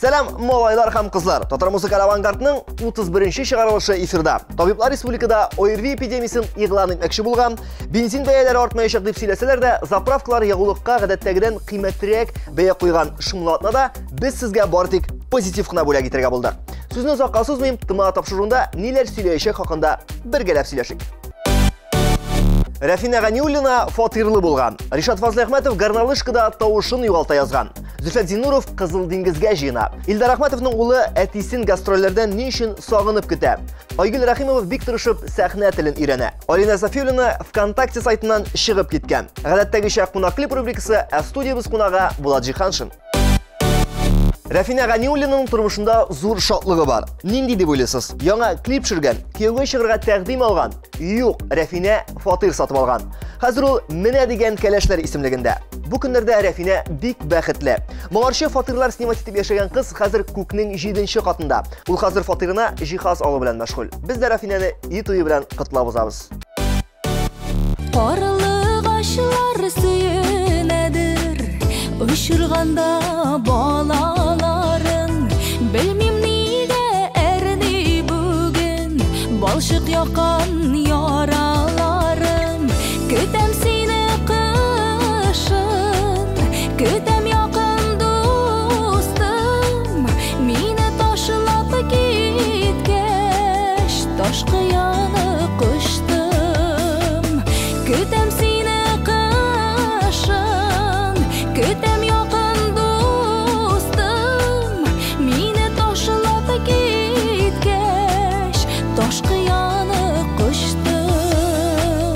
Сәлам, малайлар һәм кызлар. Татар музыкаль авангардның 31-ші чыгарылышы эфирда. Табиблар республикада ОРВИ эпидемиясын игълан итмәкче булган. Бензин бәяләре артмаячак дип сөйләсәләр дә, заправкалар ягулыкка гадәттәгедән кыйммәтрәк бәя куйган шомлатна да без сезгә бары тик позитив кына бүләк итәргә булдык. Сүзне озакка сузмыйм, тыма тапшыруында ниләр сөйләячәк хакында бергәләп сөйләшик. Рафина Ганиуллина фатирлы булган. Ришат Фазлыахмәтов Горнолыжкада тавышын югалта язган. Зөлфәт Зиннуров Кызыл диңгезгә җыена. Илдар Ахматовның улы әтисен гастрольләрдән ни өчен сагынып көтә. Айгөл Рахимов бик тырышып сәхнә телен өйрәнә. Алина Сафиуллина ВКонтакте сайтыннан чыгып киткән. Гадәттәгечә кунак клип рубрикасы, ә студиябыз кунагы Булат Җиһаншин. Рафина Ганиуллинаның тормышында зур шатлыгы бар. Нинди дип уйлыйсыз? Яңа клип төшергән, кияүгә чыгарга тәкъдим алган. Юк, Рафина фатир сатып алган. Хәзер ул менә дигән кәләшләр исемлегендә. Бу көннәрдә Рафина бик бәхетле. Моңарчы фатирлар снимать итеп яшәгән кыз хәзер күкнең 7нче катында. Ул хәзер фатирына җиһаз алу белән мәшгуль. Без дә Рафинаны ий туе белән котлап узабыз. Карлыгачлар сөенәдер, очырганда балаларын. Белмим нигә әрни бүген, балчык яккан яраларым. Көтәм сине кышын, көтәм якын дустым. Мине ташлап киткәч, таш кыяны кыштым. Көтәм сине кышын, көтәм якын дустым. Мине ташлап киткәч, таш кыяны кыштым.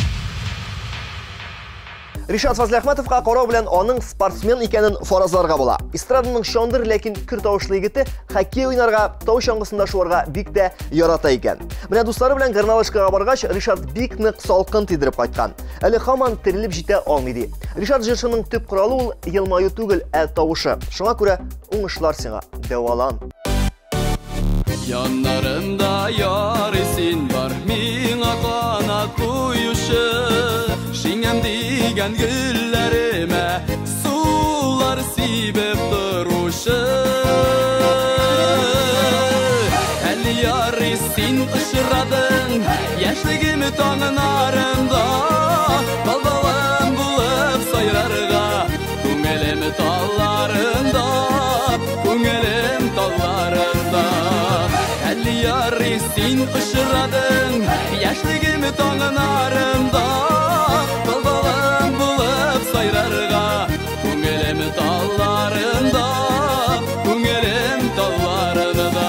Ришат Фазлыахмәтовка карау белән аның спортсмен икәнен фаразларга була. Эстраданың шондыр, ләкин көр тавышлы егете хоккей уйнарга, тау чаңгысында шуарга бик дә ярата икән. Менә дуслары белән Горнолыжкага баргач, Ришат бик нык салкын тидереп кайткан. Әле һаман терелеп җитә алмый ди. Ришат җырчының төп коралы ул елмаю түгел, ә тавышы. Шуңа күрә уңышлар сиңа. Дәвалан. Яннарымда ярый син бар, миңа канат куючы. Шиңем дигән гөлләремә сулар сибеп торучы. Әле ярый син очрадың, яшьлегем таңнарында. Балбалым булып сайрарга, күңелем талларында, күңелем талларында. Әле ярый син очрадың, яшьлегем таңнарында. Балбалым булып сайрарга, күңелем талларында, күңелем талларында.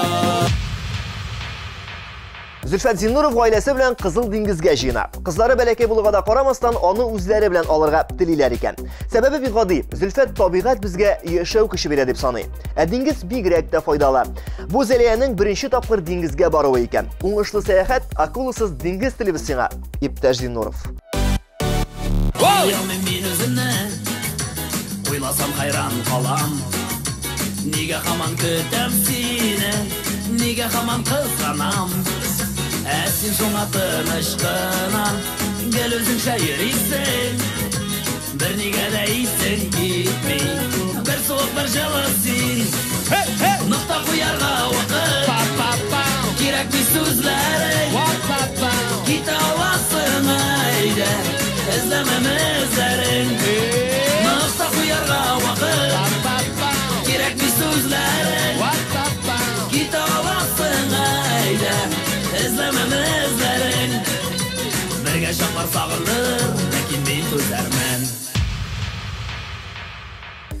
Зөлфәт Зиннуров гаиләсе белән Кызыл диңгезгә җыена. Кызлары бәләкәй булуга да карамастан, аны үзләре белән алырга телиләр икән. Сәбәбе бик гади. Зөлфәт табигать безгә яшәү көче бирә дип саный. Ә диңгез бигрәк тә файдалы. Бу Зәлиянең беренче тапкыр диңгезгә баруы икән. Уңышлы сәяхәт, акуласыз диңгез телебез сиңа, Иптәш Зиннуров. Мин үземне уйласам хайран калам. Нигә һаман көтәм сине, нигә һаман кызганам. Ә син шуңа тыныч кына, гел үзеңчә йөрисең. Бер нигә дә исең китми, бер суык бер җылы син. Нокта куярга вакыт, кирәкми сүзләрең. Китә аласың әйдә, эзләмәм эзләрең. Нокта куярга вакыт, кирәкми сүзләрең. Китә аласың әйдә, эзләмәм эзләрең. Бергә чаклар сагыныр, ләкин мин түзәрмен.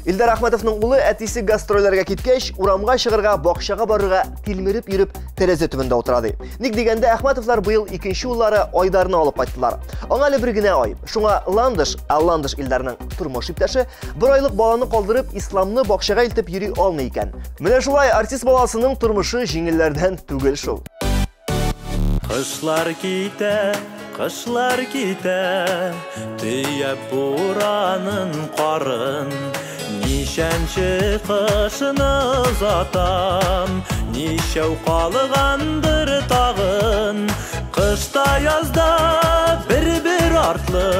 Илдар Ахматовның улы әтисе гастрольләргә киткәч, урамга чыгарга, бакчага барырга тилмереп йөреп, тәрәзә төбендә утыра ди. Ник дигәндә, Ахматовлар быел икенче уллары Айдарны алып кайттылар. Аңа әле бер генә ай. Шуңа Ландыш Илдарның тормыш иптәше бер айлык баланы калдырып, исламны бакчага илтеп йөри алмый икән. Менә шулай артист баласының тормышы җиңелләрдән түгел шул. Кышлар китә, төяп буранын карын. Нишәнче кышыны озатам, нишәү калгандыр тагын. Кышта язда бер артлы,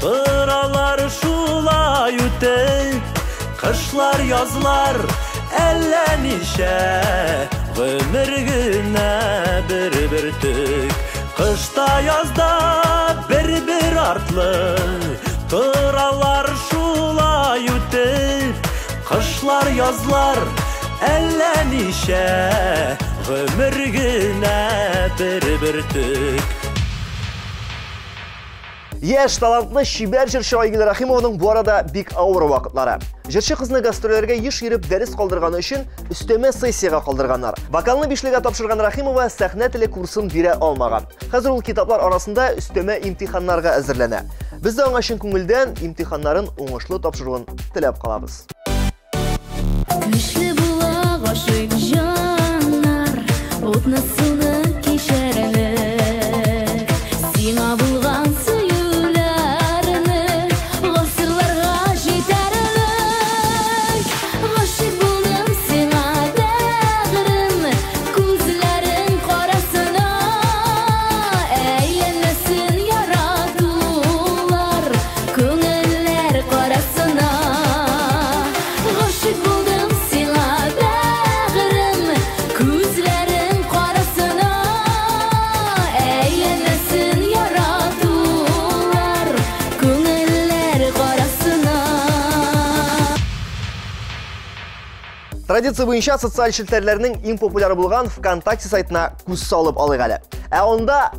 торалар шулай үтеп. Кышлар язлар әллә нишә гомер генә бер төк. Кышта язда бер артлы торалар шулай үтеп, кышлар язлар әллә нишә гомер генә бер төк. Яшь талантлы шибәр җырчы Айгөл Рахимованың бу арада бик авыр вакытлары. Җырчы кызны гастрольләргә еш йөреп дәрес калдырганы өчен өстәмә сессиягә калдырганнар. Вокалны бишлегә тапшырган Рахимова сәхнә теле курсын бирә алмаган. Хәзер ул китаплар арасында өстәмә имтиханнарга әзерләнә. Без дә аңа чын күңелдән имтиханнарын уңышлы тапшыруын теләп калабыз. Көчле була гашык җаннар, утны суны кичәрлек. Сиңа булган сөюләрне гасырларга җитәрлек. Гашык булдым сиңа бәгърем, күзләрең карасына. Әйләнәсен яратулар, күңелләр карасына. Гашык булдым сиңа бәгърем, күзләрең карасына. Әйләнәсен яратулар, күңелләр карасына. Традиция буенча социаль челтәрләрнең иң популяр булган ВКонтакте сайтына күз салып алыйк әле. Ә онда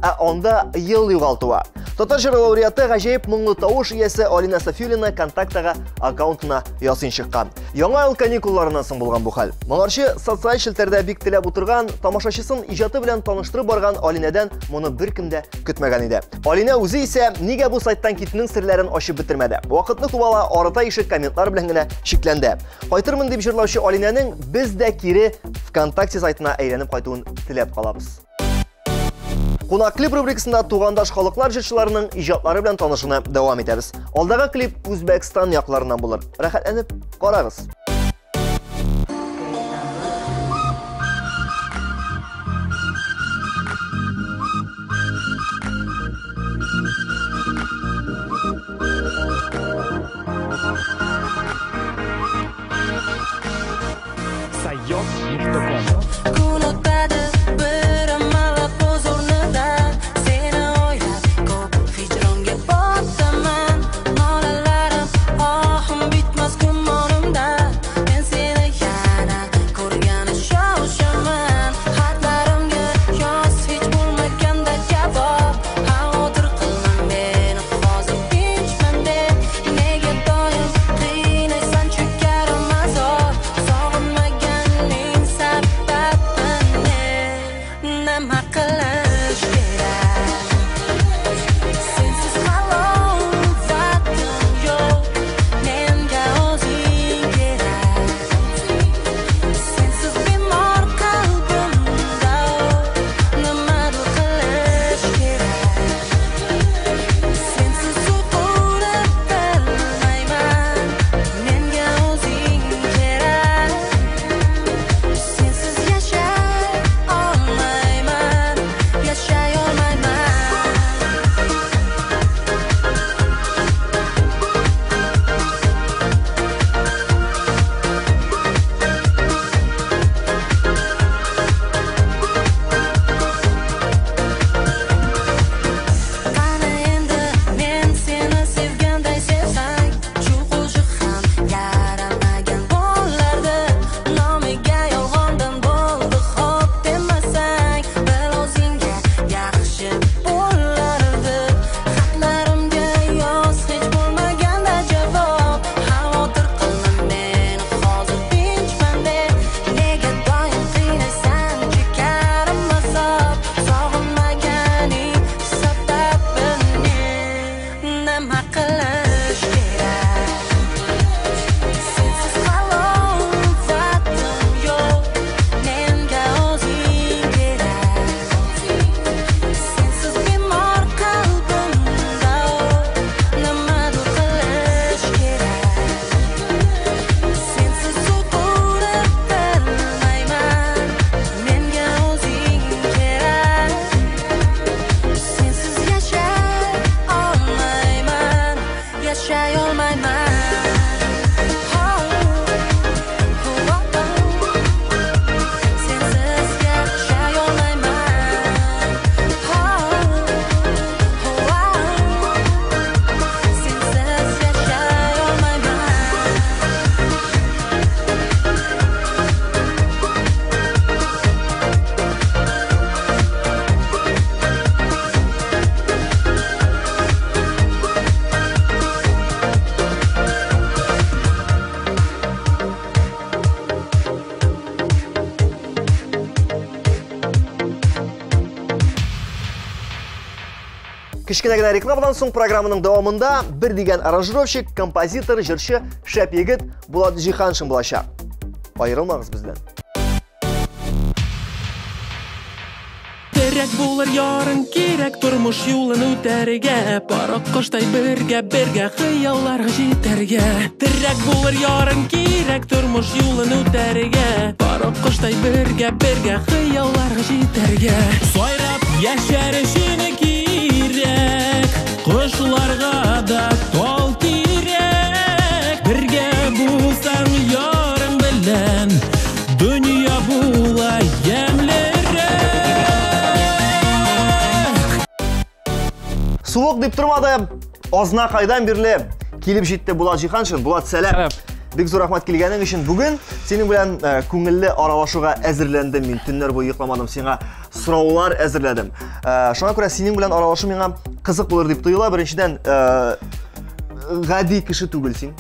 ел югалтуы. Татар җыры лауреаты гаҗәеп моңлы тавыш иясе Алина Сафиуллина контактага аккаунтына ясыйн чыккан. Яңа ел каникулларыннан соң булган бу хәл. Моңарчы социаль челтәрдә бик теләп утырган, тамашачысын иҗаты белән таныштырып барган Алинәдән моны беркем дә көтмәгән иде. Алина үзе исә нигә бу сайттан китүнең серләрен ачып бетермәде. Вакытны кубала арата ишек комментлар белән генә шикләнде. Кайтырмын дип җырлаучы Алинәнең без дә кире ВКонтакте сайтына әйләнеп кайтуын теләп калабыз. Кунак клип рубрикасында тугандаш халыклар җырчыларының иҗатлары белән танышуны дәвам итәбез. Алдагы клип Үзбәкстан якларыннан булыр. Рәхәтләнеп карагыз. Kulakbadi bir amallab o'z o'rnida, seni o'ylab ko'p hijronga botaman. Nolalarim ohim bitmas gumonimda, Кичкенә генә рекламадан соң программаның дәвамында бер дигән аранжировщик, композитор, җырчы, шәп егет Булат Җиһаншин булачак. Аерылмагыз бездән. Терәк булыр ярың кирәк тормыш юлын үтәргә, парак коштай бергә хыялларга җитәргә. Терәк булыр ярың кирәк тормыш юлын үтәргә, парак коштай бергә хыялларга җитәргә. Сайрап яшәр өчен кирәк, кошларга да тол кирәк. Бергә булсаң ярың белән, дөнья була ямьлерәк. Суык дип тормады. Азна кайдан бирле килеп җитте Булат Җиһаншин. Булат, сәлам. Бик зур рәхмәт килгәнең өчен. Бүген синең белән күңелле аралашуга әзерләндем. Мин төннәр буе йокламадым, сиңа сораулар әзерләдем. Шуңа күрә синең белән аралашу миңа кызык булыр дип тоела. Беренчедән, гади кеше түгел син.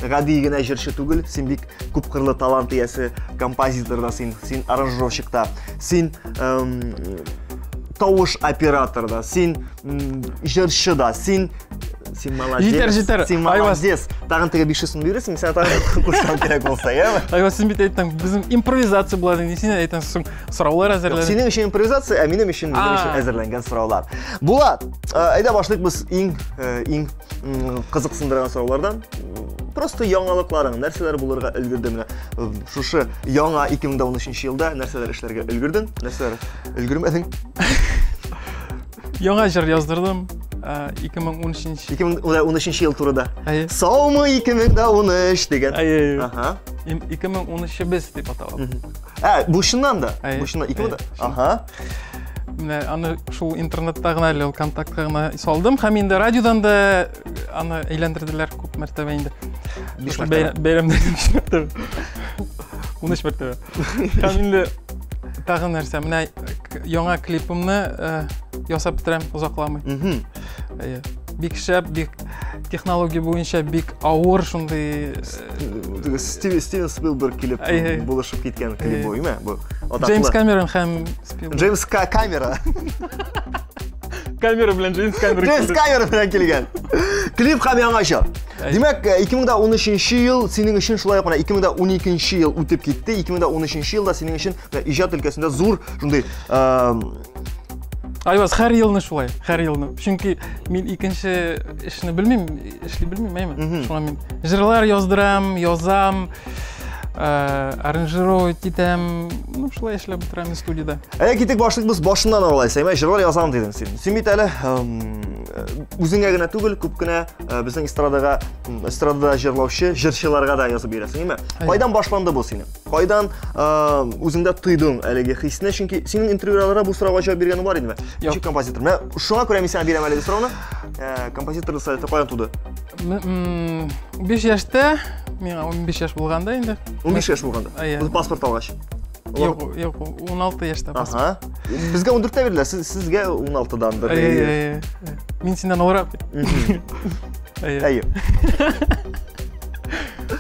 Гади генә җырчы түгел. Син бик күп кырлы талант иясе, композитор да син аранжировщик та, син тавыш оператор да, син җырчы да, син молодец. Җитәр. Син молодец. Тагын теге 500 сум бирәсең, син тагын кушкан кирәк булса, яме? Айва, син бит әйттең, безнең импровизация булады, син әйттең, соң сораулар әзерләдең. Синең өчен импровизация, минем өчен әзерләнгән сораулар. Булат, әйдә башлыйк без иң кызыксындырган сораулардан. Просто яңалыкларың, нәрсәләр булырга өлгердең? Шушы яңа 2013 елда нәрсәләр эшләргә өлгердең? Нәрсәләр өлгермәдең? Яңа җыр яздырдым 2013 ел турында. Саумы 2013 дигән. Аха. 2013 без дип аталган. Бу шуннан да. Бу шуннан 2000. Аха. Менә аны шул интернетта гына әле контактка гына салдым. Һәм инде радиодан да аны әйләндерделәр күп мәртәбә инде. Бәйрәмдә 5 мәртәбә. 13 мәртәбә. Һәм инде тагын нәрсә, менә яңа клипымны ясап бетерәм узакламый. Бик шәп, бик технология буенча бик авыр шундый Стивен Спилберг килеп булышып киткән клип бу, име? Бу Джеймс Камерон һәм Спилберг. Джеймс Камера. Камера белән Джеймс Камерон белән килгән. Клип һәм яңа җыр. Димәк, 2013 ел синең өчен шулай ук 2012 ел үтеп китте. 2013 елда синең өчен иҗат өлкәсендә зур шундый Айваз, һәр елны шулай, һәр елны. Чөнки мин икенче эшне белмим, эшли белмим, әйме. Шуңа мин җырлар яздырам, язам, аранжировать итәм, шулай эшләп бетерәм студияда. Китик башлык без башыннан алайсыз, әйме, җырлар язам дидең син. Син бит әле үзеңә генә түгел, күп кенә безнең эстрадада җырлаучы җырчыларга да язып бирәсең, әйме? Кайдан башланды бу синең? Кайдан үзеңдә тойдың әлеге хисне? Чөнки синең интервьюларда бу сорауга җавап биргән бар идеме? Ничек композитор? Менә шуңа күрә мин сиңа бирәм әлеге сорауны. Композиторлык сәләте каян туды? 5 яшьтә, миңа 15 яшь булганда инде. 15 яшь булганда. Паспорт алгач. Юк, 16 яшьтә паспорт. Безгә 14-тә бирделәр, сезгә 16-дандыр. Мин синнән алырак.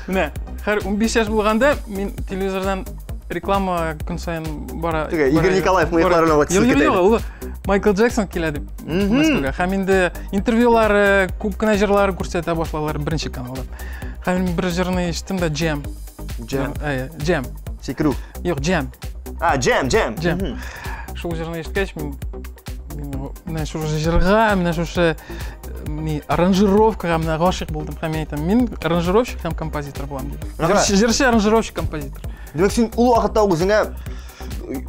Менә, һәр 15 яшь булганда мин телевизордан реклама көн сайын бара. Игорь Николаев мыйкларына вакцина. Майкл Джексон килә дип Москвага. Һәм инде интервьюлары, күп кенә җырлар күрсәтә башладылар беренче каналда. Һәм мин бер җырны ишеттем да Jam. Секру. Юк, Jam. Jam. Шул җырны ишеткәч менә шул җырга, менә шушы аранжировкага менә гашыйк булдым. Һәм мин әйтәм, мин аранжировщик һәм композитор булам дип. Җырчы, аранжировщик, композитор. Димәк, син ул вакытта үзеңә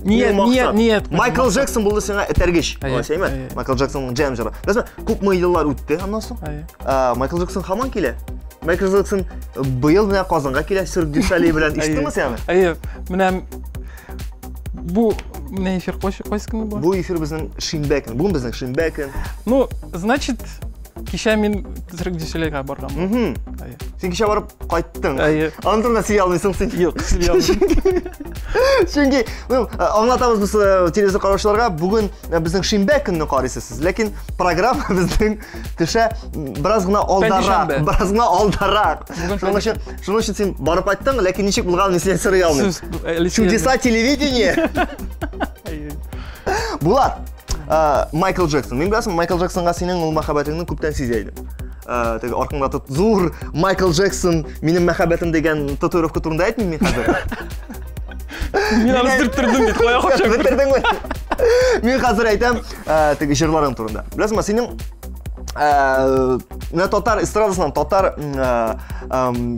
Ният. Майкл Джексон булды сиңа этәргеч. Әйме? Майкл Джексонның Jam җыры. Беләсеңме, күпме еллар үтте аннан соң? Майкл Джексон һаман килә. Майкл Джексон быел менә Казанга килә, Cirque du Soleil белән иштеңме син? Менә бу менә эфир кайсы көн бу? Бу эфир безнең шимбә көн. Бүген безнең шимбә көн. Ну, значит, кичә мин Cirque du Soleil'га баргам. Син кичә барып кайттың. Антонда сөйли алмыйсың син. Юк, сөйли алмыйм. Чөнки, аңлатабыз без телевизор караучыларга, бүген безнең шимбә көнне карыйсыз сез, ләкин программа безнең төшә бераз гына алдарак. Шуның өчен син барып кайттың, ләкин ничек булган мин сине сорый алмыйм. Чудеса телевидения. Булат, Майкл Джексон. Мен білесің, Майкл Джексонға сенің ул махаббатыңны күптен сезейдім. Теге арқаңда зур Майкл Джексон менің махаббатым деген татуировка турында айтмын мен қазір. Мен аны түрттірдім дейді, қалай қошам. Түрттірдің ғой. Мен қазір айтам теге жырларың турында. Білесің ба, сенің мына татар эстрадасынан, татар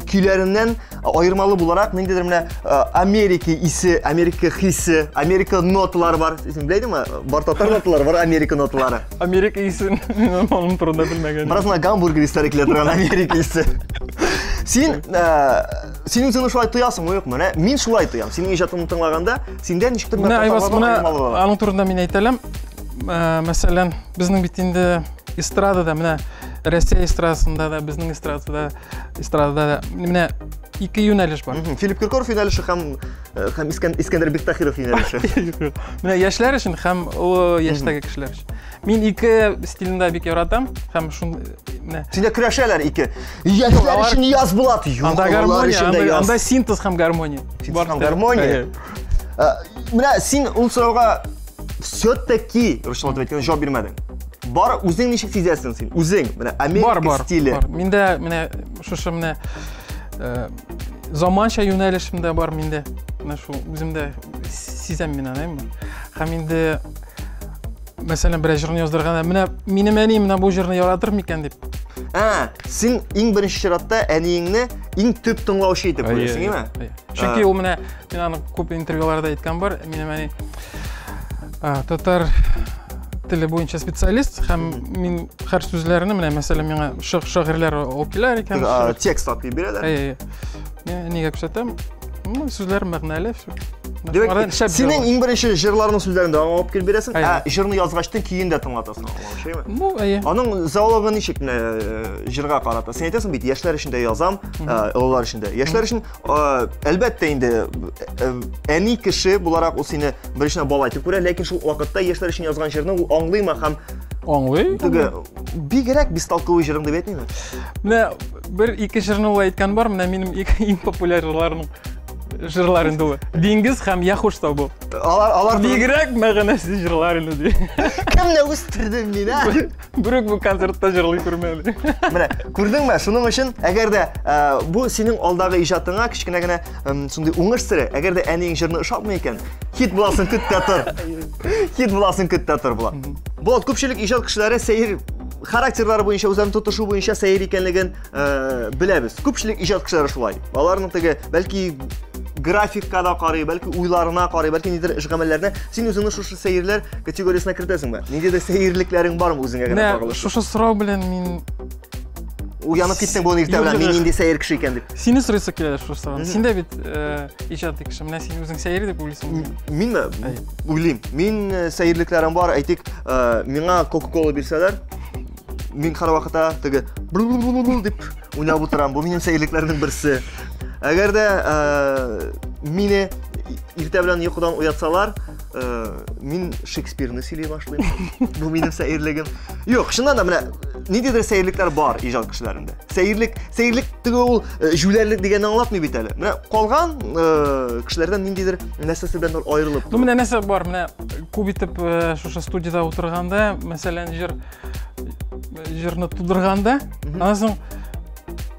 күйләреннән айырмалы буларак, ниндидер менә Америка исе, Америка хисе, Америка ноталары бар. Син беләйдеңме? Бар татар ноталары бар, Америка ноталары. Америка исен, мен оның турында белмәгән. Барасына гамбургер истәре килә торган Америка исе. Син үзеңне шулай тоясың, юкмы? Менә мин шулай тоям. Синең иҗатыңны тыңлаганда, синдән ничектер менә айбас, менә аның турында мин әйтәләм. Мәсәлән, безнең бит инде эстрадада, менә Россия эстрадасында да, безнең эстрадада да менә ике юнәлеш бар. Филипп Киркоров юнәлеше һәм Искәндәр Биктахиров юнәлеше. Менә яшьләр өчен һәм олы яшьтәге кешеләр өчен. Мин ике стилендә бик яратам һәм шун менә синдә көрәшәләр ике. Яшьләр өчен яз булат. Анда гармония, анда синтез һәм гармония. Гармония. Менә син ул сорауга все-таки русчалап әйткәндә җавап бирмәдең. Бар үзең ничек сизәсең син? Үзең менә Америка стиле. Миндә менә шушы менә заманча юнәлешемдә бар миндә. Менә шу үземдә сизәм мин аны. Һәм инде мәсәлән бер җырны яздырганда менә минем әни менә бу җырны яратыр микән дип. Син иң беренче чиратта әниеңне иң төп тыңлаучы итеп күрәсең, әйме? Чөнки ул менә мин аны күп интервьюларда әйткән бар. Минем әни татар теле буенча специалист һәм мин һәр сүзләрне менә мәсәлән миңа шагыйрьләр алып киләләр икән. Текст алып бирәләр. Мен нигә күрсәтәм? Сүзләр мәгънәле. Демәк, синең иң беренче җырларның сүзләрен дә алып килеп бирәсең, җырны язгачтан кейін дә тыңлатасың, шулаймы? Ну, Аның зәвалыгы ничек менә җырга карата? Син әйтәсең бит, яшьләр өчен дә язам, олылар өчен дә. Яшьләр өчен әлбәттә инде әни кеше буларак ул сине беренче бала итеп күрә, ләкин шул вакытта яшьләр өчен язган җырны ул аңлыймы һәм аңлый? Бигрәк бисталковый җырың дип әйтмиме? Менә бер-ике җырны ул әйткән бар, менә минем иң популяр җырлар инде ул. Диңгез һәм Яхуш табу. Алар бигрәк мәгънәсез җырлар инде ди. Кемне үстердең мине? Бүрек бу концертта җырлый күрмәде. Менә, күрдеңме? Шуның өчен, әгәр дә бу синең алдагы иҗатыңа кичкенә генә шундый уңыш сире, әгәр дә әниң җырны ошатмый икән, хит буласын көттә тор. Хит буласын көттә тор була. Бу күпчелек иҗат кешеләре сәер характерлары буенча, үзләрен тотышу буенча сәер икәнлеген беләбез. Күпчелек иҗат кешеләре шулай. Аларның теге бәлки графикка да карый, бәлки уйларына карый, бәлки нидер эш гамәлләренә. Син үзеңне шушы сәерләр категориясенә кертәсеңме? Ниндидер сәерлекләрең бармы үзеңә генә баглы? Шушы сорау белән мин уянып киттең бу иртә белән, мин инде сәер кеше икән дип. Сине сорыйсы килә шушы сорау. Син дә бит иҗат кеше, менә син үзең сәер дип уйлыйсың. Минме? Уйлыйм. Мин сәерлекләрем бар, әйтик, миңа Coca-Cola бирсәләр, мин һәр вакытта теге дип уйнап утырам. Бу минем сәерлекләрнең берсе. Әгәр дә мине иртә белән йокыдан уятсалар, мин Шекспирны сөйли башлыйм. Бу минем сәерлегем. Юк, шуннан да менә ниндидер сәерлекләр бар иҗат кешеләрендә. Сәерлек теге ул жүләрлек дигәнне аңлатмый бит әле. Менә калган кешеләрдән ниндидер нәрсәсе белән аерылып. Ну менә нәрсә бар, менә күп итеп шушы студияда утырганда, мәсәлән, җырны тудырганда, анасын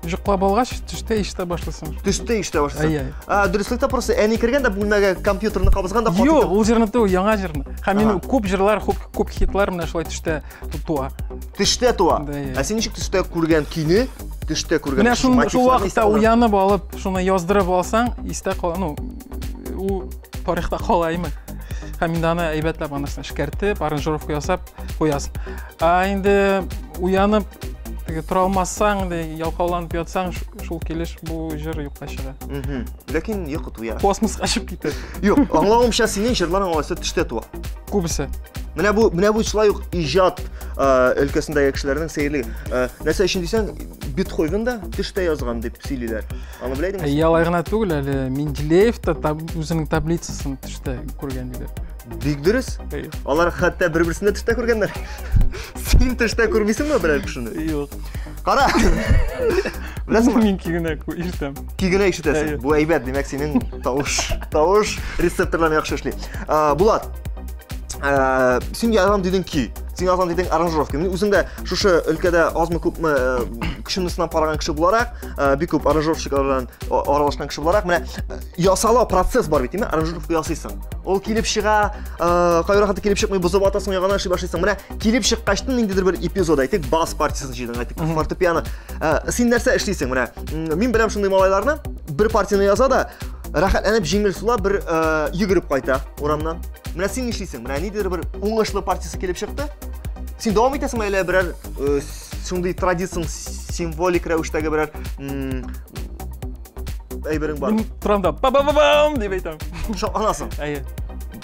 Жуклап алгач, төштә ишетә башласың. Төштә ишетә башласың. Дөреслектә просто әни кергән дә бүлмәгә компьютерны кабызган да хатыны. Юк, ул җырны түгел, яңа җырны. Һәм мин күп җырлар, күп хитлар менә шулай төштә туа. Төштә туа. Син ничек төштә күргән кине, төштә күргән. Менә шул вакытта уянып алып, шуны яздырып алсаң, истә кала, ну, ул тарихта калаймы? Һәм инде аны әйбәтләп анысын эшкәртеп, аранжировка ясап куясың. Инде уянып тора алмасаң, ялкауланып ятсаң, шул килеш бу җыр юкка чыга. Ләкин йокы туя. Космоска чыгып китә. Юк, аңлавымча синең җырларың алайса төштә туа. Күбесе. Менә бу шулай ук иҗат өлкәсендәге кешеләрнең сәерлеге. Нәрсә өчен дисәң, Бетховен да төштә язган дип сөйлиләр. Аны беләйдеңме? Ялай гына түгел, әле Менделеев та үзенең таблицасын төштә күргән диде. Бик дөрес. Алар хәтта бер-берсендә төштә күргәннәр. Син төштә күрмисеңме берәр кешене? Юк. Кара. Беләсеңме? Мин кигенә ишетәм. Кигенә ишетәсең. Бу әйбәт, димәк синең тавыш рецепторларың яхшы эшли. Булат, сен язган деген күй, сен язган деген аранжировка. Мен үзем дә шушы өлкәдә азмы күпме кешене сынап караган кеше буларак, бик күп аранжировщиклар белән аралашкан кеше буларак, менә ясалау процесс бар бит, аранжировка ясыйсың. Ул килеп чыга, кайракта килеп чыкмый, бузып атасың, ягана эшли башлыйсың. Менә килеп чыккачтын ниндидер бер эпизод әйтик, бас партиясын җыйдың, әйтик, фортепиано. Син нәрсә эшлисең? Менә мин беләм шундый малайларны, бер партияны яза да, рәхәтләнеп җиңел сула бер йөгереп кайта урамнан. Менә син нишлисең? Менә нидер бер уңышлы партиясы килеп чыкты. Син дәвам итәсең әле берәр шундый традицион символик рәвештәге берәр әйберең бар. Мин торам да ба-ба-бам дип әйтәм. Шатланасың. Әйе.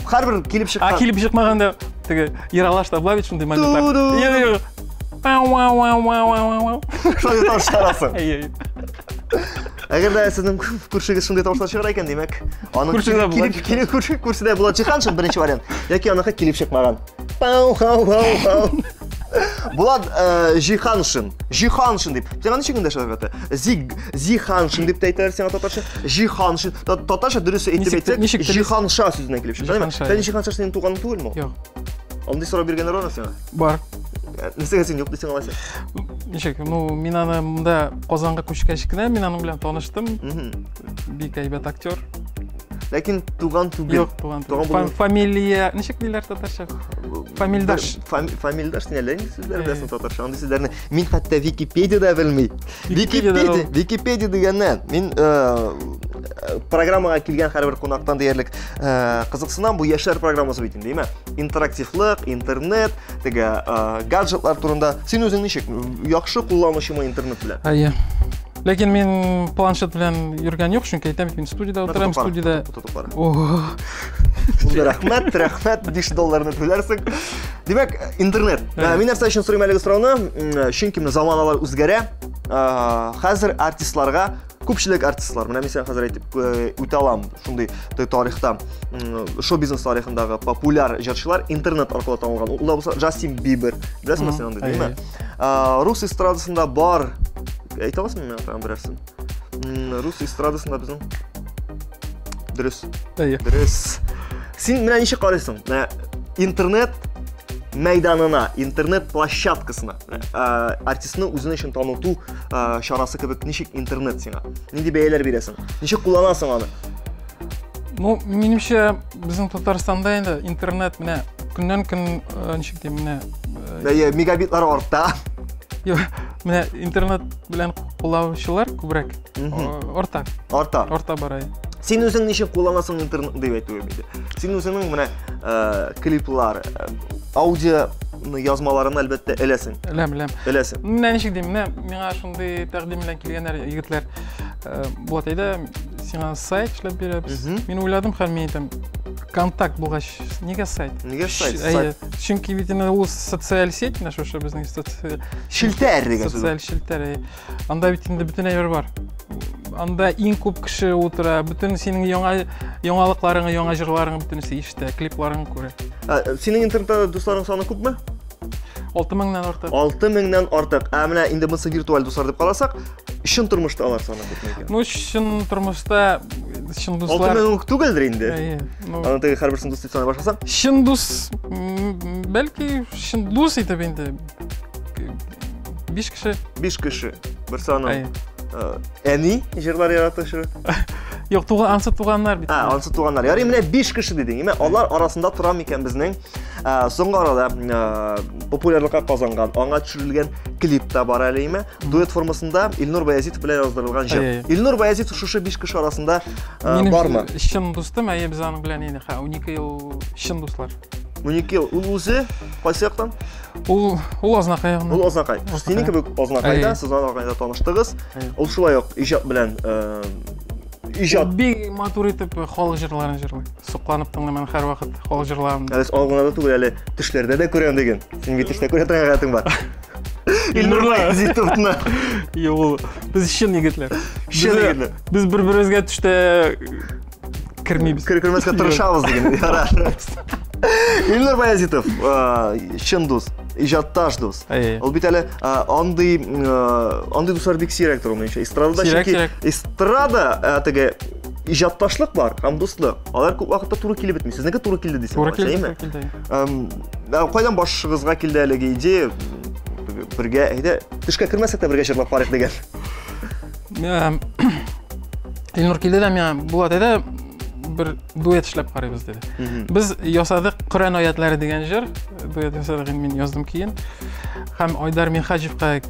Һәрбер килеп чыккан. Килеп чыкмаганда теге Ералаш та булабит шундый моментлар. Вау. Шундый тавыш чыгарасың. Әйе. Әгәр дә сезнең күршегез шундый тавышлар чыгара икән, димәк, аның килеп күршедә була чыкканчы беренче вариант. Яки аныкы килеп чыкмаган. Пау. Булат Жиханшин дип. Сен ничек эндәшәләр бит? Зиханшин дип әйтерсең татарча. Жиханшин. Татарча дөрес әйтеп әйтсәк, Жиханша сүзеннән килеп чыкты. Сен Жиханша синең туган түгелме? Юк. Андый сорап биргәннәр аны сиңа? Бар. Нисәгә син юк дисең алайса? Ничек? Мин аны монда Казанга күчкәч кенә мин аның белән таныштым. Бик әйбәт актер. Ләкин туган түгел. Юк, туган. Фамилия, ничек диләр татарча? Фамилдаш. Фамилдаш неләр сүзләр беләсең татарча? Андый сүзләрне мин хәтта Википедиядә белми. Википедия дигәннән мин программага килгән һәрбер кунактан диярлек кызыксынам. Бу яшьләр программасы бит инде, интерактивлык, интернет, теге гаджетлар турында. Син үзең ничек? Яхшы кулланучымы интернет белән? Әйе. Ләкин мин планшет белән йөргән юк, чөнки әйтәм, мин студиядә утырам, студиядә. Рәхмәт, $5 түләрсең. Димәк, интернет. Мин нәрсә өчен сорыйм әлеге сорауны? Чөнки заманалар үзгәрә. Хәзер артистларга күпчелек артистлар, менә мин хәзер әйтеп үтә алам, шундый тарихта, шоу-бизнес тарихындагы популяр җырчылар интернет аркылы танылган. Ул булса Джастин Бибер, беләсеңме син аны, димме? Рус эстрадасында бар. Әйтә аласыңмы миңа тагын берәрсен? Рус эстрадасында безнең дөрес. Дөрес. Син менә ничек карыйсың? Менә интернет мәйданына, интернет площадкасына артистны үзенә өчен таныту чарасы кебек ничек интернет сиңа? Нинди бәяләр бирәсең? Ничек кулланасың аны? Ну, минемчә, безнең Татарстанда инде интернет менә көннән-көн ничек дим, менә мегабитлар арта. Юк, менә интернет белән кулланучылар күбрәк арта бара. Син үзең ничек кулланасың интернет дип әйтүе иде. Син үзеңнең менә клиплар, аудио язмаларын әлбәттә эләсең. Эләсең. Менә ничек дим, менә миңа шундый тәкъдим белән килгәннәр егетләр булат әйдә, сиңа сайт эшләп бирәбез. Мин уйладым һәм мин әйтәм, контакт булгач, нигә сайт? Нигә сайт? Чөнки бит ул социаль сеть, менә шушы безнең шелтәр дигән сүз. Социаль шелтәр. Анда бит инде бөтен әйбер бар. Анда иң күп кеше утыра, бөтен синең яңалыкларыңны, яңа җырларыңны бөтенесе ишетә, клипларыңны күрә. Синең интернетта дусларың саны күпме? 6000-нан артык. 6000-нан артык. Менә инде монсы виртуаль дуслар дип карасак, чын тормышта алар саны күпме икән? Ну, чын тормышта чын дуслар 6000 түгелдер инде. Аны теге һәрберсен дус дип саный башласаң. Чын дус, бәлки чын дус итеп инде 5 кеше. 5 кеше. Бер саны. Әни җырлар яратышы. Юк, ансы туганнар бит. Ансы туганнар. Ярый, менә 5 кеше дидең. Алар арасында тора микән безнең соңгы арада популярлыкка казанган, аңа төшерелгән клип та бар әлеме? Дуэт формасында Илнур Баязитов белән яздырылган җыр. Илнур Баязитов шушы 5 кеше арасында бармы? Чын дустым, әйе, без аның белән инде 12 ел чын дуслар. 12 ел. Ул үзе кайсы яктан? Ул Азнакай. Ул Азнакай. Синең кебек Азнакайда, сез Азнакайда таныштыгыз. Ул шулай ук иҗат белән иҗат бик матур итеп халык җырларын җырлый. Сокланып тыңламан һәр вакыт халык җырларын. Әле алгында да түгел, әле төшләрдә дә күрәм дигән. Син бит төштә күрә торган хәятың бар. Илнур Баязитовны. Юк, без чын егетләр. Без бер-беребезгә төштә кирмибез. Кирмәскә тырышабыз дигән. Илнур Баязитов, чын дус, иҗатташ дус. Ул бит әле андый дуслар бик сирәк тора, менчә. Эстрадада чөнки эстрада теге ижатташлык бар, һәм дуслык. Алар күп вакытта туры килеп бетми. Сезнеке туры килде дисем. Туры килде. Кайдан башыгызга килде әлеге идея? Бергә, әйдә, төшкә кирмәсәк тә бергә җырлап барыйк дигән. Илнур килде дә миңа Булат әйдә bir дуэт эшләп карыйбыз диде. Без ясадык Коръән аятлары дигән җыр, дуэт ясадык, мин яздым кейін. Һәм Айдар Минхаҗевка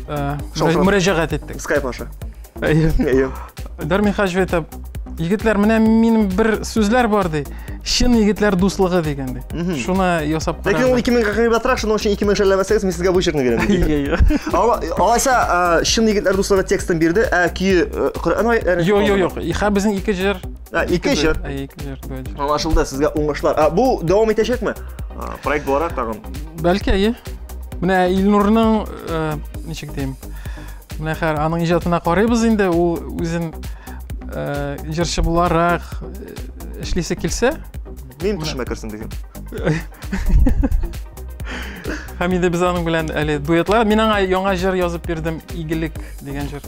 мөрәҗәгать иттек. Skype аша. Айдар Минхаҗев әйтә, егетләр, менә минем бер сүзләр бар ди. Чын егетләр дуслыгы дигән ди. Шуны ясап карагыз. Ләкин ул 2000-га кыйбатрак, шуның өчен 2000 шәлләмәсәгез, мин сезгә бу җырны бирәм. Алайса, чын егетләр дуслыгы текстын бирде, көй Коръән аятлары. Юк. Һәм безнең ике җыр. Ике җыр. Ике җыр дуэт. Аңлашылды, сезгә уңышлар. Бу дәвам итәчәкме? Проект буларак тагын. Бәлки, менә Илнурның ничек дим? Менә хәр аның иҗатына карыйбыз инде, ул үзен җырчы буларак эшлисе килсә, Мин төшемә керсен дигән. Һәм инде без аның белән әле дуэтлар, мин аңа яңа җыр язып бирдем, Игелек дигән җыр.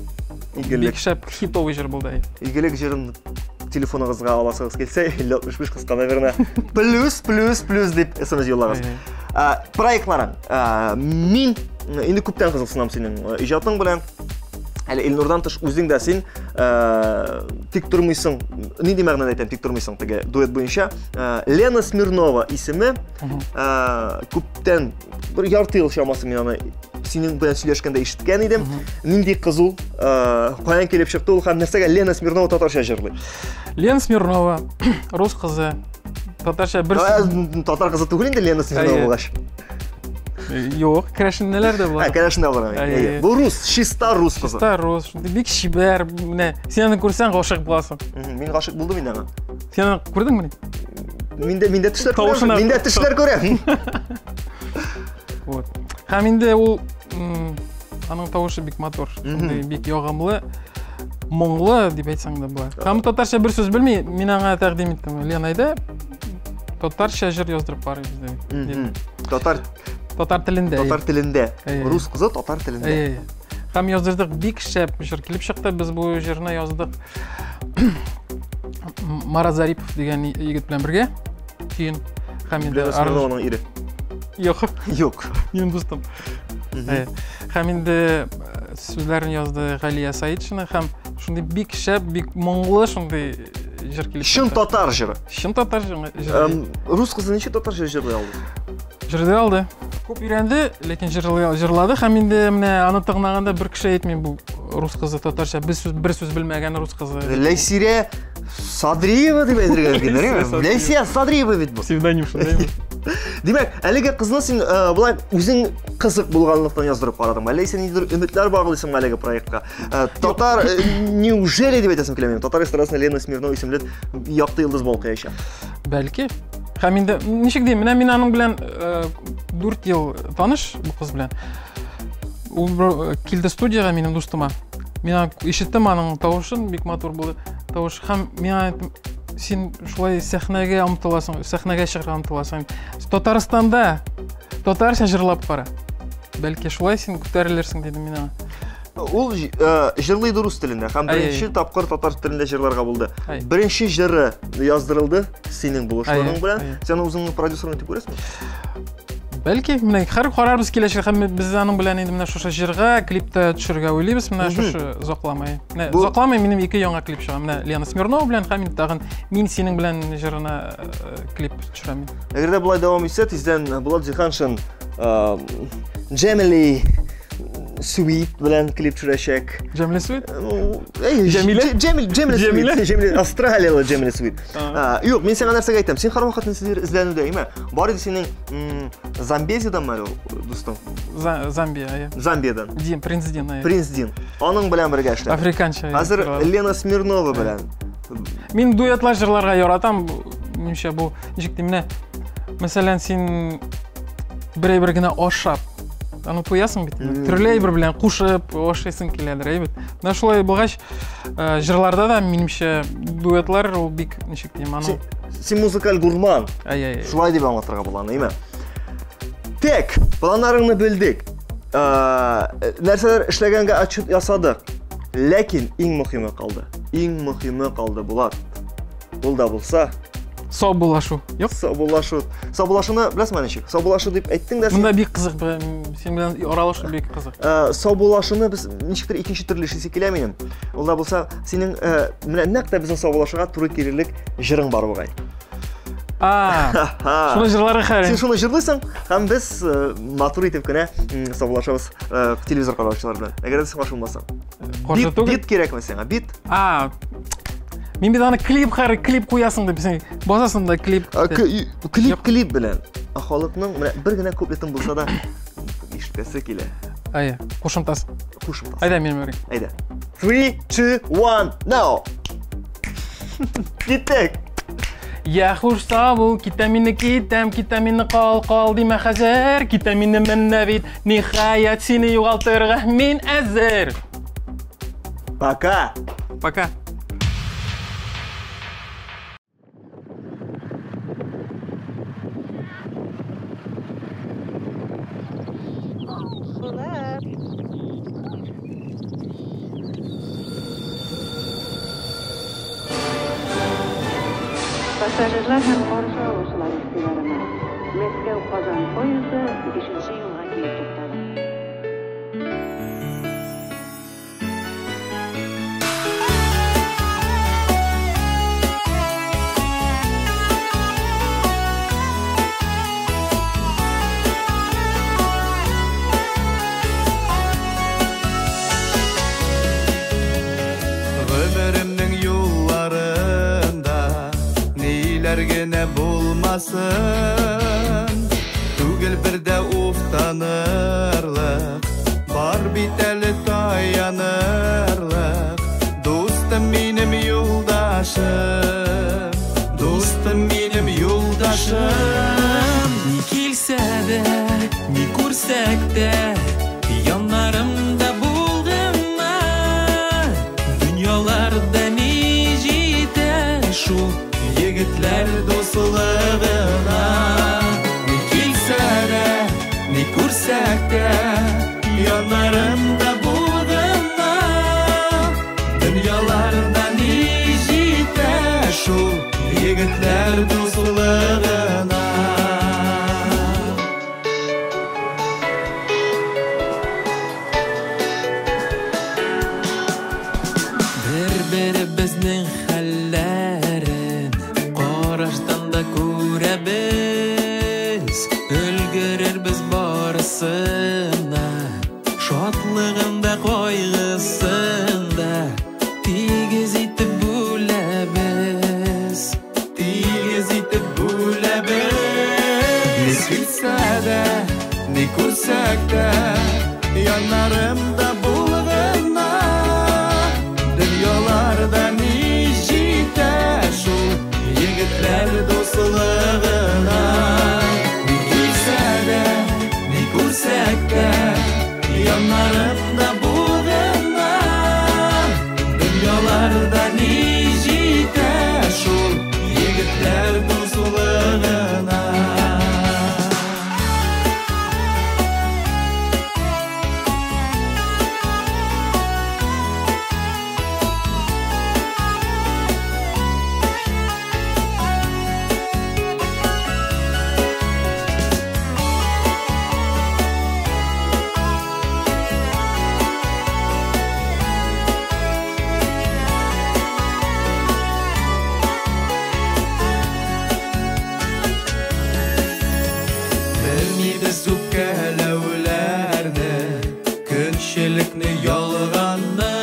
Бик шәп хитовый җыр булды. Игелек җырын телефоныгызга аласыгыз килсә, 5065 кыска номерына плюс дип SMS юллагыз. Проектларың. Мин инде күптән кызыксынам синең иҗатың белән. Әле Илнурдан тыш үзең дә син тик тормыйсың. Нинди мәгънәдә әйтәм тик тормыйсың теге дуэт буенча. Лена Смирнова исеме күптән бер ярты ел чамасы мин аны синең белән сөйләшкәндә ишеткән идем. Нинди кызул, каян килеп чыкты ул һәм нәрсәгә Лена Смирнова татарча җырлый. Лена Смирнова, рус кызы. Татарча бер татар кызы түгел инде Лена Смирнова булгач. Юк, керәшеннәләр дә бар. Керәшенә бар. Бу рус, чиста рус кызы. Чиста рус, бик шибәр, менә сен күрсәң гашык буласың. Мин гашык булдым инде аңа. Сен күрдеңме? Миндә тешләр күрәм. Миндә тешләр күрәм. Вот. Һәм инде ул аның тавышы бик матур, бик ягымлы, моңлы дип әйтсәң дә була. Һәм татарча бер сүз белми, мин аңа тәкъдим иттем. Ленайда татарча җыр яздырып барыйбыз дип. Татар телендә. Рус кызы татар телендә. Һәм яздырдык, бик шәп җыр килеп чыкты. Без бу җырны яздык. Марат Зарипов дигән егет белән бергә. Кин һәм инде Смирнованың ире. Юк. Минем дустым. Һәм инде сүзләрен язды Галия Саидшина һәм шундый бик шәп, бик моңлы шундый җыр килеп чыкты. Шын татар җыры. Шын татар җыры. Рус кызы ничек татарча җырлый алды? Җырлый алды. Күп өйрәнде, ләкин җырлады һәм инде менә аны тыңлаганда бер кеше әйтми, бу рус кызы татарча бер сүз белмәгән рус кызы. Ләйсирә Садриева дип әйтергә мөмкин, Ләйсия Садриева бит бу. Псевдоним шундый. Димәк, әлеге кызны син булай үзең кызык булганлыктан яздырып карадың. Ләйсия нидер өметләр баглыйсың әлеге проектка. Татар неужели дип әйтәсем килә минем. Татар эстрадасында Лена Смирнова исемле якты йолдыз балкыячак. Бәлки. Һәм инде ничек дим, менә мин аның белән 4 ел таныш бу кыз белән. Ул килде студияга минем дустыма. Мин ишеттем аның тавышын, бик матур булды. Тавыш һәм миңа син шулай сәхнәгә омтыласың, сәхнәгә чыгарга омтыласың. Татарстанда татарча җырлап кара. Бәлки шулай син күтәрелерсең диде миңа. Ул җырлый рус телендә һәм беренче тапкыр татар телендә җырларга булды. Беренче җыры яздырылды синең булышлыгың белән. Сен үзеңнең продюсерың дип күрәсеңме? Бәлки, менә карарбыз киләчәк һәм без аның белән инде менә шушы җырга клипта төшергә уйлыйбыз, менә шушы Закламай. Менә Закламай минем ике яңа клип чыга. Менә Лена Смирнова белән һәм тагын мин синең белән җырына клип төшерәм. Әгәр дә булай дәвам итсә, тиздән Булат Җиһаншин Jamily Sweet белән клип төшерәчәк. Jamily Sweet? Jamily Австралиялы Jamily Sweet. Юк, мин сиңа нәрсәгә әйтәм. Син һәрвакыт эзләнүдә, име? Бар иде синең Замбезидан мәле дустың. Замбия. Замбиядан. Принц Дин. Принц Дин. Аның белән бергә эшләп. Африканча. Хәзер Лена Смирнова белән. Мин дуэтлар җырларга яратам. Нимчә бу ничек дим, менә мәсәлән син бер генә ашап аны туясың бит. Төрле бер белән кушып ашыйсың киләдер, әйбәт. Менә шулай булгач җырларда да минемчә дуэтлар ул бик ничек дим, аны син музыкаль гурман. Шулай дип аңлатырга була, әйме? Тек, планнарыңны белдек. Нәрсәләр эшләгәнгә отчет ясадык. Ләкин иң мөһиме калды. иң мөһиме калды булат. Ул да булса Саубулашу. Юк. саубулашу. Саубулашуны беләсеңме ничек? Саубулашу дип әйттең дә син. Монда бик кызык, сен белән аралашу бик кызык. Саубулашуны без ничектер икенче төрле эшлисе килә минем. Ул да булса синең менә нәкъ тә безнең саубулашуга туры килерлек җырың бар бугай. Шуны җырларга хәйран. Син шуны җырлыйсың, һәм без матур итеп кенә саубулашабыз телевизор караучылар белән. Әгәр син каршы булмасаң. Бит кирәкме сиңа? Бит? Мин бит аны клип куясың дип сен басасың да клип. Клип белән. Халыкның менә бер генә куплетың булса да ишеткәсе килә. Кушымтасы. Айда минем өрек. Айда. 3, 2, 1, now. Киттек. Я хуш сабул, китаминны китаминны кал диме хәзер, китаминны менә бит, ниһаят сине югалтырга мин әзер. Пока. Пока. Pasajerler hem orta olsular istilarına. Meskev Kazan poyuzda 5. yılga kelip to'xtadi. Ömrümnün yollarında neler gene bulmasın, tugel bir de uftanırlık, var biteli tayanırlık. Dostum benim yoldaşım, dostum benim yoldaşım. Ni kilse de, ni kursek de, yanlarımda bulgunma. Dünyalarda ni jite şu yigitler dostluğuna. Ni kilse de, ni kursek de, yanlarımda bulgunma. Dünyalarda ni jite şu yigitler dostluğuna. Bizning hallerin qarashdan da ko'ramiz, ulgurar biz borasina, shodlig'inda qo'yg'isinda tegiz etib bo'lamiz, tegiz etib bo'lamiz. Ne bilsa-da, ne ko'rsak-da, yonlarimda bo'lg'inma. Dünyalarda ne jite şu yigitler dostluğuna. Ne bilsa-da, ne ko'rsak-da, yonlarimda bo'lg'inma. Dünyalarda ne jite şu yigitler dostluğuna. Bilmeydi sukkalevlerni, ko'pchilikni yolg'onni.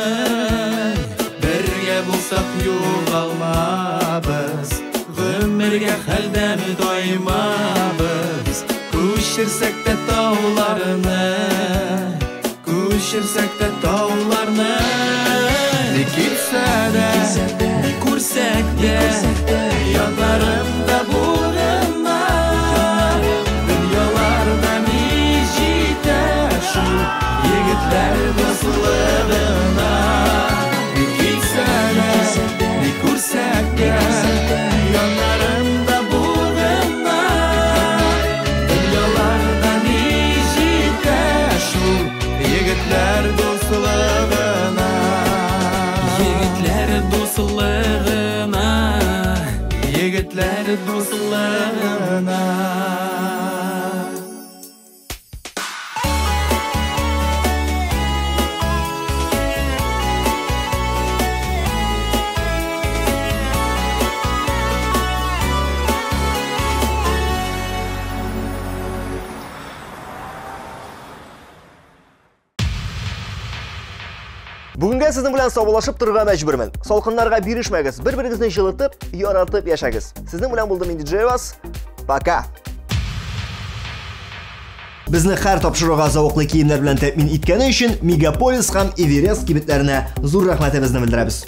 Birga bo'lsak yo'qolmabız, umrga haldam doimabız. Ko'chirsak-da tog'larni, ko'chirsak-da tog'larni. Ne kelsa-da, ne ko'rsak-da, yonlarimda bo'lg'inma. Dünyalarda ne jite şu yigitler dostluğuna. Ne kelsa-da, ne ko'rsak-da, yonlarimda bo'lg'inma. Dünyalarda ne jite şu yigitler dostluğuna. Yigitler җитеп дуслыгына. Бүгінгі сіздің білән саубалашып тұрға мәжбүрмін. Солқынларға бирешмәгіз, бір-біріңізді жылытып, яратып яшагыз. Сіздің білән булдым инде Джейвас. Пока. Безне һәр тапшыруга зауыклы киемнәр белән тәэмин иткәне өчен Мегаполис һәм Эверест кибетләренә зур рәхмәтебезне белдерәбез.